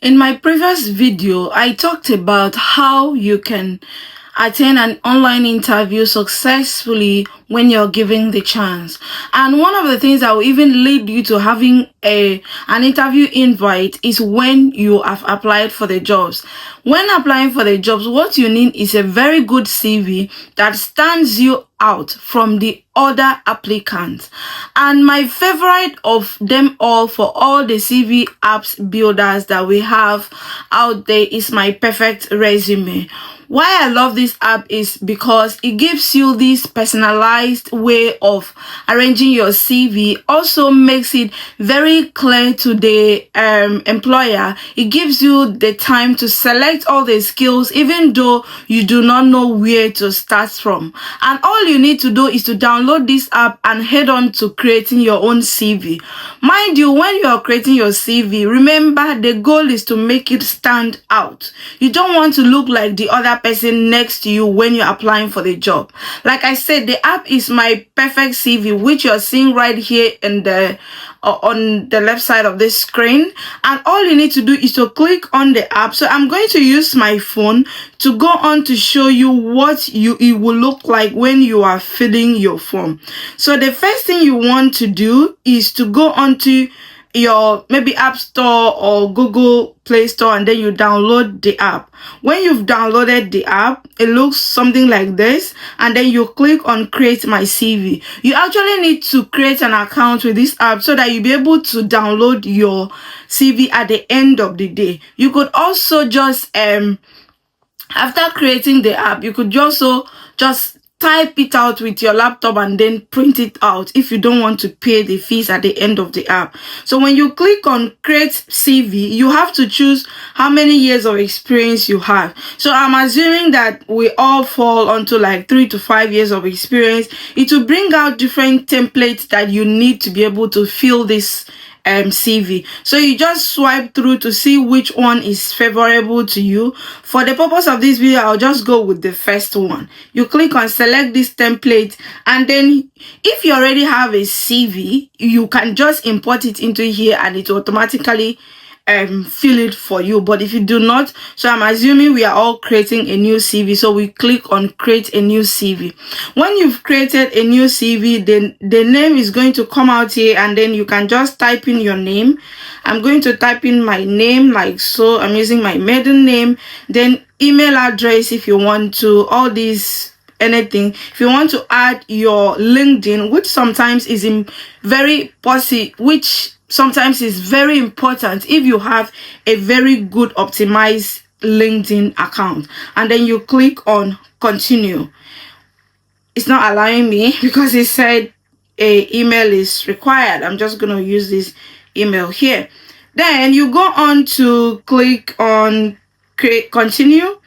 In my previous video, I talked about how you can attend an online interview successfully when you're given the chance. And one of the things that will even lead you to having an interview invite is when you have applied for the jobs. When applying for the jobs, what you need is a very good CV that stands you out from the other applicants. And my favorite of them all for all the CV apps builders that we have out there is My Perfect Resume. Why I love this app is because it gives you this personalized way of arranging your CV. Also makes it very clear to the employer. It gives you the time to select all the skills even though you do not know where to start from. And all you need to do is to download this app and head on to creating your own CV. Mind you, when you are creating your CV, remember the goal is to make it stand out. You don't want to look like the other person next to you when you're applying for the job. Like I said, the app is My Perfect CV, which you're seeing right here in the on the left side of this screen. And all you need to do is to click on the app. So I'm going to use my phone to go on to show you what it will look like when you are filling your form. So the first thing you want to do is to go onto your maybe App Store or Google Play Store, and then you download the app. When you've downloaded the app, it looks something like this, and then you click on Create My CV. You actually need to create an account with this app so that you'll be able to download your CV at the end of the day. You could also just after creating the app, you could also just type it out with your laptop and then print it out if you don't want to pay the fees at the end of the app. So when you click on Create CV, you have to choose how many years of experience you have. So I'm assuming that we all fall onto like 3 to 5 years of experience. It will bring out different templates that you need to be able to fill this CV. So you just swipe through to see which one is favorable to you. For the purpose of this video, I'll just go with the first one. You click on select this template, and then if you already have a CV, you can just import it into here and it will automatically fill it for you. But if you do not, so I'm assuming we are all creating a new CV, so we click on create a new CV. When you've created a new CV, then the name is going to come out here, and then you can just type in your name. I'm going to type in my name like so. I'm using my maiden name, then email address if you want to, all these anything. If you want to add your LinkedIn, which sometimes is sometimes is very important if you have a very good optimized LinkedIn account, and then you click on continue. It's not allowing me because it said a email is required. I'm just going to use this email here. Then you go on to click on create continue.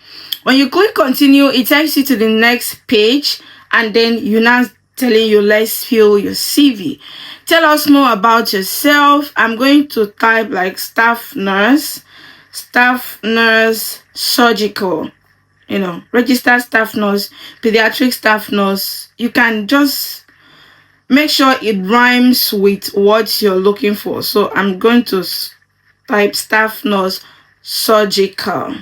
When you click continue, it takes you to the next page, and then you now telling you let's fill your CV. Tell us more about yourself. I'm going to type like staff nurse surgical, registered staff nurse, pediatric staff nurse. You can just make sure it rhymes with what you're looking for. So I'm going to type staff nurse surgical,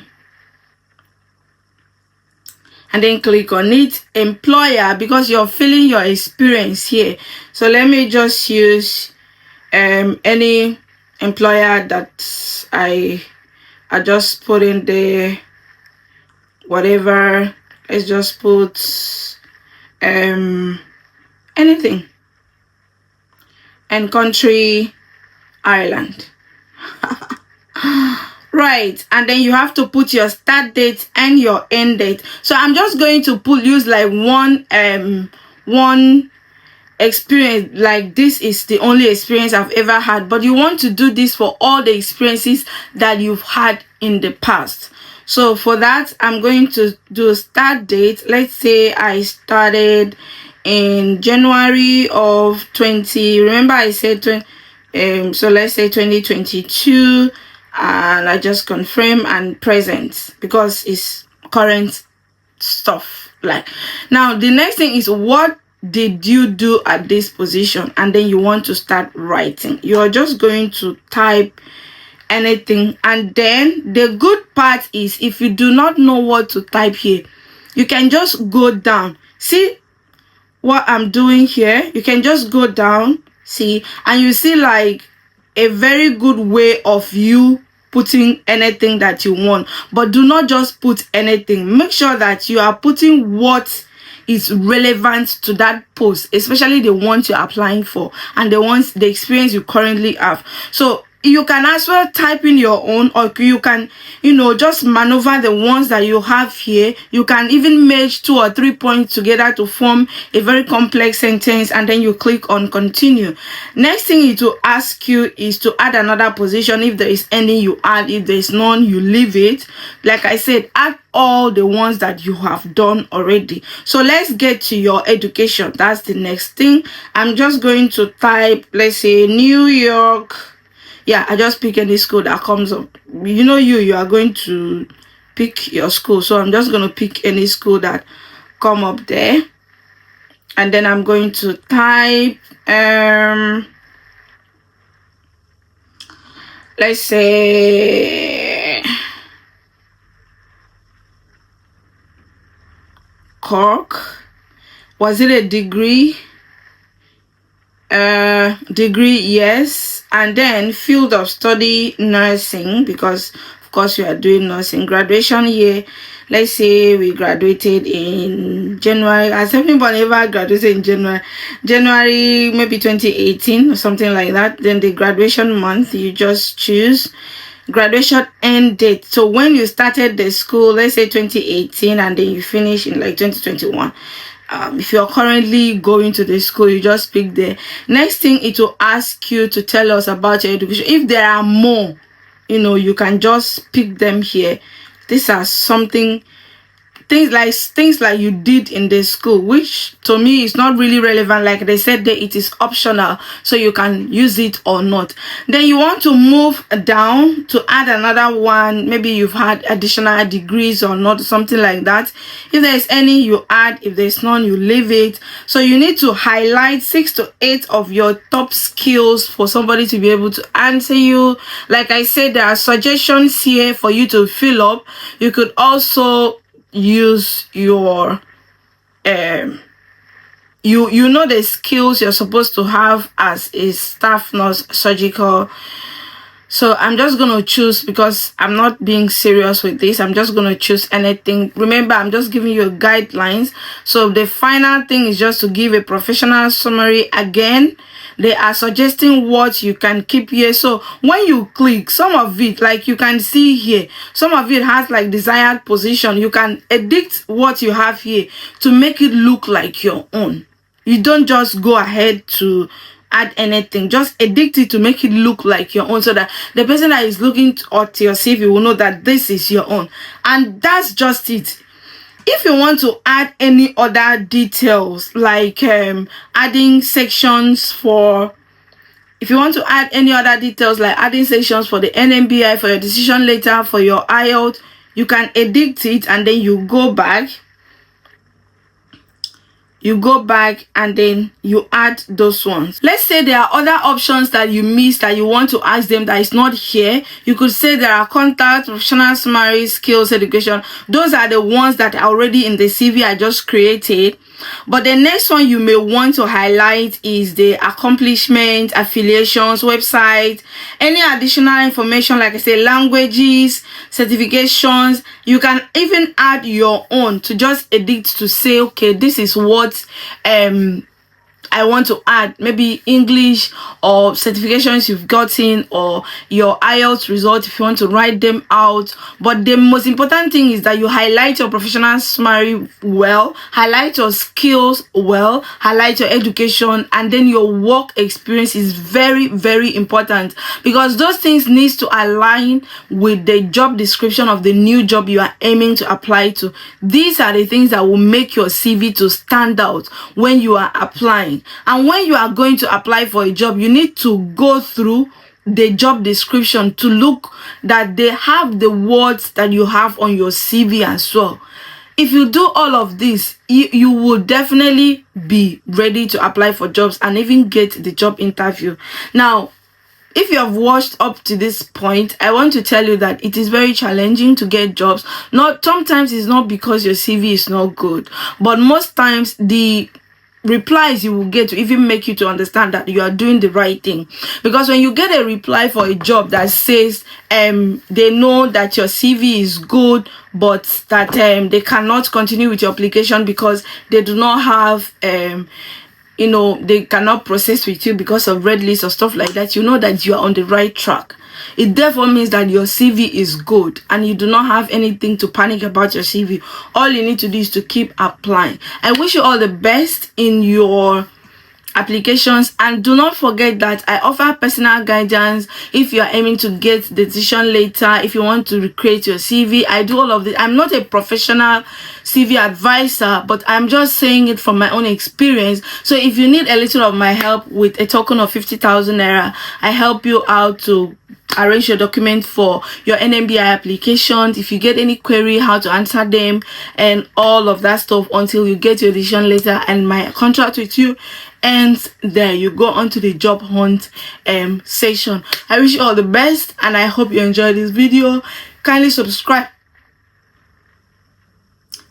and then click on it. Employer, because you're filling your experience here, so let me just use any employer that I just put in there, whatever. Let's just put anything, and country Ireland. Right, and then you have to put your start date and your end date. So I'm just going to use like one experience, like this is the only experience I've ever had, but you want to do this for all the experiences that you've had in the past. So for that, I'm going to do start date. Let's say I started in January of 20, remember I said 20, so let's say 2022, and I just confirm and present because it's current stuff. Like now the next thing is, what did you do at this position? And then you want to start writing. You're just going to type anything. And then the good part is, if you do not know what to type here, you can just go down. See what I'm doing here? You can just go down, see, and you see like a very good way of you putting anything that you want. But do not just put anything. Make sure that you are putting what is relevant to that post, especially the ones you're applying for and the experience you currently have. So you can as well type in your own, or you can, just maneuver the ones that you have here. You can even merge 2 or 3 points together to form a very complex sentence, and then you click on continue. Next thing it will ask you is to add another position. If there is any, you add. If there is none, you leave it. Like I said, add all the ones that you have done already. So let's get to your education. That's the next thing. I'm just going to type, let's say, New York. Yeah, I just pick any school that comes up. You are going to pick your school. So I'm just going to pick any school that come up there. And then I'm going to type, let's say, Cork. Was it a degree? Degree, yes. And then field of study, nursing, because of course you are doing nursing. Graduation year, let's say we graduated in January. Has everybody ever graduated in January maybe 2018 or something like that? Then the graduation month, you just choose graduation end date. So when you started the school, let's say 2018, and then you finish in like 2021. If you're currently going to the school, you just pick there. Next thing, it will ask you to tell us about your education. If there are more, you can just pick them here. These are things like you did in the school, which to me is not really relevant. Like they said that it is optional, so you can use it or not. Then you want to move down to add another one. Maybe you've had additional degrees or not, something like that. If there's any, you add. If there's none, you leave it. So you need to highlight 6 to 8 of your top skills for somebody to be able to answer you. Like I said, there are suggestions here for you to fill up. You could also use your you know the skills you're supposed to have as a staff nurse surgical. So I'm just going to choose, because I'm not being serious with this, I'm just going to choose anything. Remember, I'm just giving you guidelines. So the final thing is just to give a professional summary. Again, they are suggesting what you can keep here. So when you click, some of it, like you can see here, some of it has like desired position. You can edit what you have here to make it look like your own. You don't just go ahead to add anything. Just edit it to make it look like your own, so that the person that is looking at your CV will know that this is your own. And that's just it. If you want to add any other details, like adding sections for, if you want to add any other details like adding sections for the NMBI, for your decision letter, for your IELTS, you can edit it, and then you go back and then you add those ones. Let's say there are other options that you missed that you want to ask them that is not here. You could say there are contacts, professional summary, skills, education. Those are the ones that are already in the CV I just created. But the next one you may want to highlight is the accomplishment, affiliations, website, any additional information, like I say, languages, certifications. You can even add your own to just edit to say, okay, this is what I want to add, maybe English or certifications you've gotten, or your IELTS result if you want to write them out. But the most important thing is that you highlight your professional summary well, highlight your skills well, highlight your education, and then your work experience is very, very important, because those things needs to align with the job description of the new job you are aiming to apply to. These are the things that will make your CV to stand out when you are applying. And when you are going to apply for a job, you need to go through the job description to look that they have the words that you have on your CV as well. If you do all of this, you will definitely be ready to apply for jobs and even get the job interview. Now, if you have watched up to this point, I want to tell you that it is very challenging to get jobs. Not sometimes it's not because your CV is not good, but most times the replies you will get to even make you to understand that you are doing the right thing. Because when you get a reply for a job that says they know that your CV is good, but that they cannot continue with your application because they do not have they cannot process with you because of red list or stuff like that, you know that you are on the right track. It therefore means that your CV is good and you do not have anything to panic about your CV. All you need to do is to keep applying. I wish you all the best in your applications, and do not forget that I offer personal guidance if you are aiming to get the decision later. If you want to recreate your CV, I do all of this. I'm not a professional CV advisor, but I'm just saying it from my own experience. So if you need a little of my help with a token of 50,000 naira, I help you out to arrange your document for your NMBI applications. If you get any query, how to answer them and all of that stuff until you get your decision letter and my contract with you ends there. You go on to the job hunt session. I wish you all the best and I hope you enjoyed this video. Kindly subscribe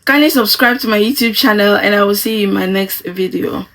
to my YouTube channel and I will see you in my next video.